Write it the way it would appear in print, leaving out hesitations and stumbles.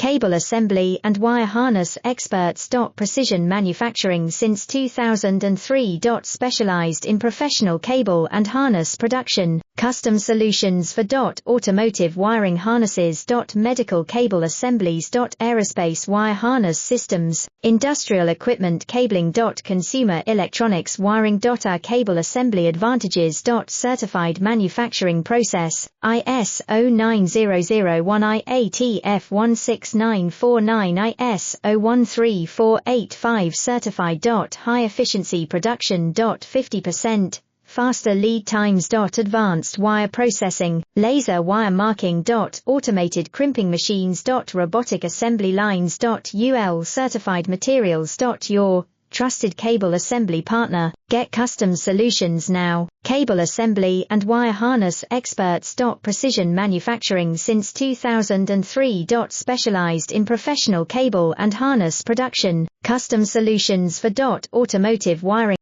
Cable assembly and wire harness experts. Precision manufacturing since 2003. Specialized in professional cable and harness production, custom solutions for automotive wiring harnesses. Medical cable assemblies. Aerospace wire harness systems, industrial equipment cabling. Consumer electronics wiring. Our cable assembly advantages. Certified manufacturing process, ISO9001 IATF 16949 ISO13485 Certified. High efficiency production. 50% faster lead times. Advanced wire processing, laser wire marking. Automated crimping machines. Robotic assembly lines. UL certified materials. Your trusted cable assembly partner. Get custom solutions now. Cable assembly and wire harness experts. Precision manufacturing since 2003. Specialized in professional cable and harness production, custom solutions for automotive wiring.